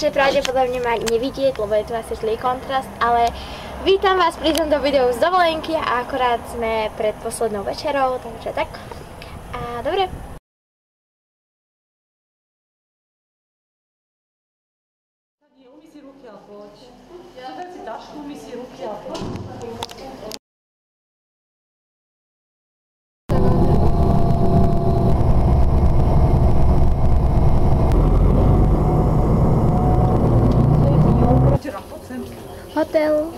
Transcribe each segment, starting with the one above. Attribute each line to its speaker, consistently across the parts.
Speaker 1: Že pravdepodobne ma nevidieť, lebo je tu asi zlý kontrast, ale vítam vás pri tomto videu z dovolenky a akorát sme pred poslednou večerou, takže tak. A dobre.
Speaker 2: Umyj si ruky a poď. Zober si tašku, umyj si ruky a poď.
Speaker 1: Hotel,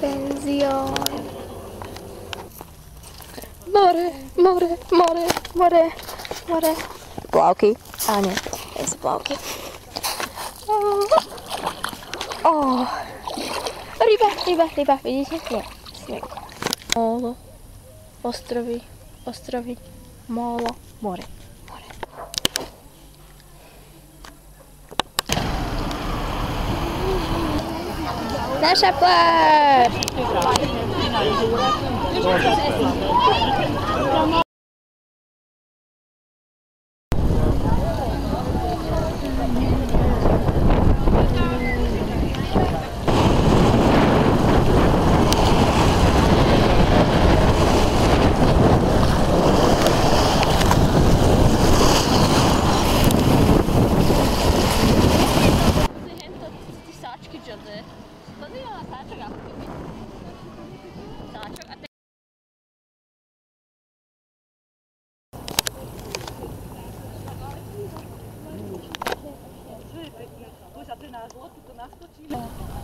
Speaker 1: penzión, more, more, more, more, more, plavky, ale nie, to sú plavky. Ryba, ryba, ryba, vidíte? Nie, sneh. Molo, ostrovy, ostrovy, molo, more. Naša pláž!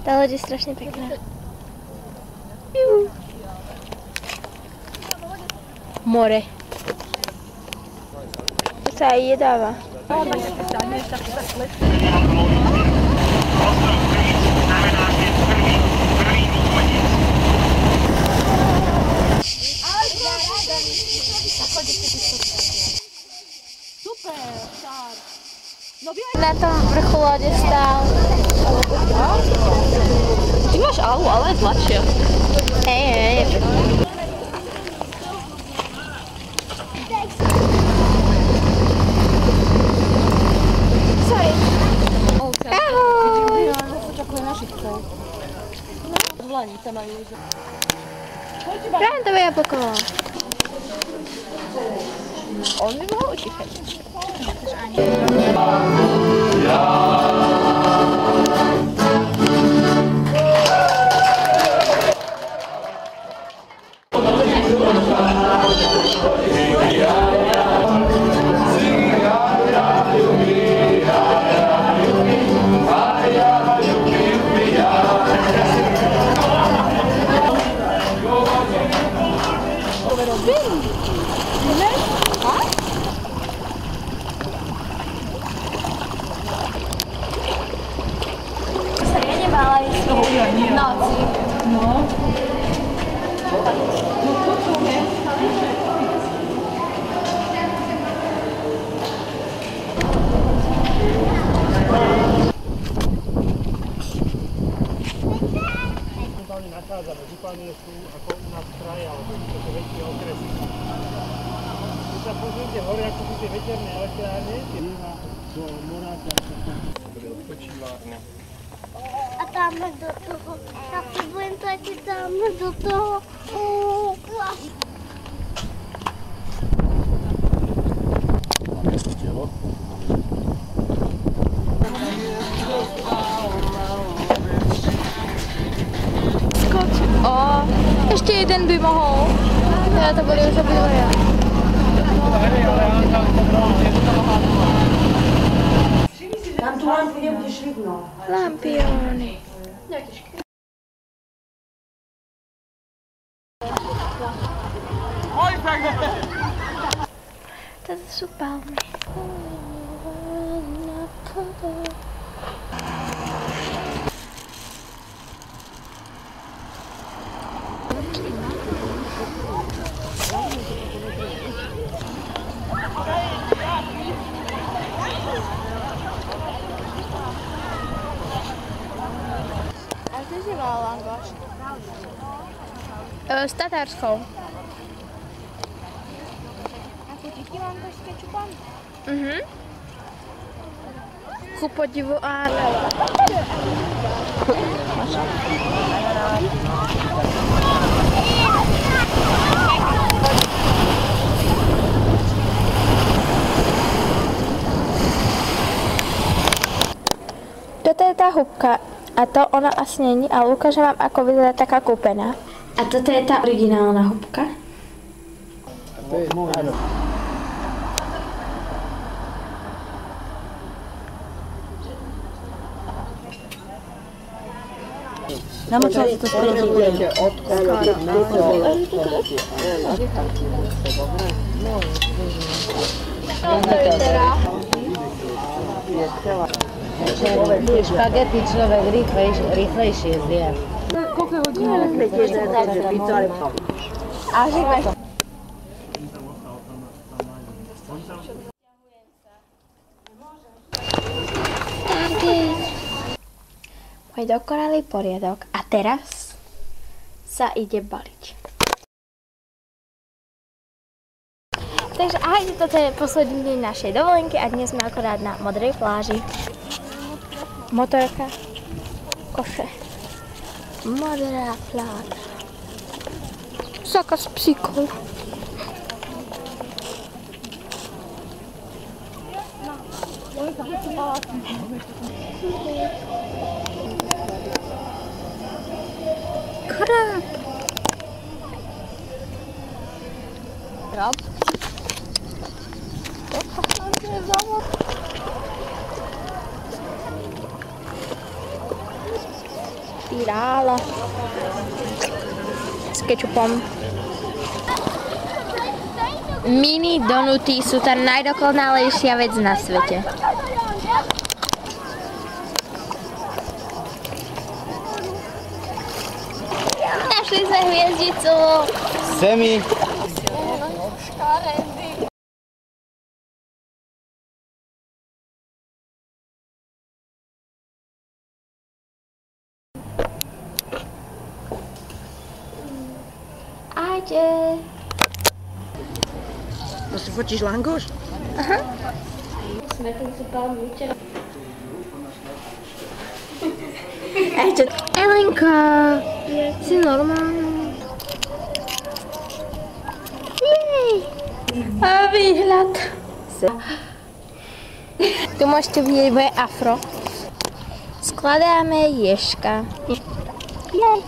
Speaker 1: Tá loď je strašne pekná. More. To sa aj jedáva. Na tom vrchu lode stál.
Speaker 2: Ty máš alu, ale je zlatšia.
Speaker 1: Hej. Sorry. Ahoj.
Speaker 2: Očakuje našich psov. Zlanice majú.
Speaker 1: Brandové jablko.
Speaker 2: On by mohol utichať.
Speaker 1: Noci.
Speaker 2: No.
Speaker 3: Nachádzame, úplne sú ako u nás v kraji, alebo to sú väčšie okresy. Keď sa pozrite hore, ako sú tie veterné elektrárne, do Moráka, bude odpočívárne.
Speaker 4: A tamhle do toho, tak si budem tlačiť tamhle do toho.
Speaker 1: Skoč. Ešte jeden by mohol. Ja to boli už obidvoja.
Speaker 2: Tam tú lampu nebudeš vidno.
Speaker 1: Lampiony.
Speaker 3: Oj, tak
Speaker 1: Toto sú palmy.
Speaker 4: A ty si mala langoš?
Speaker 1: S tatárskou.
Speaker 4: A chutí ti langoš s kečupom?
Speaker 1: Ku podivu áno. Toto je tá húbka a to ona asi není, ale ukážem vám, ako vyzerá taká kúpená. A toto je tá originálna húbka.
Speaker 2: Namočila si to späť.
Speaker 5: Špagety človek rýchlejšie zje.
Speaker 2: Koľko hodín?
Speaker 1: A že máš... Môj dokonalý poriadok. A teraz sa ide baliť. Takže ahojte, toto je posledný deň našej dovolenky a dnes sme akorát na modrej pláži. Motorka, koše. Modrá pláža. Saka s psíkou. Krab. Krab. Spirála s kečupom. Mini donuty sú tá najdokonalejšia vec na svete. Našli sme hviezdicu.
Speaker 3: Semi.
Speaker 1: Ahojte.
Speaker 5: To si fotíš langoš?
Speaker 1: Aha. Sme ten si palmi včera. Elenka, si normálna. Jej. A výhľad. Tu môžete vidieť moje afro. Skladáme ježka. Jej.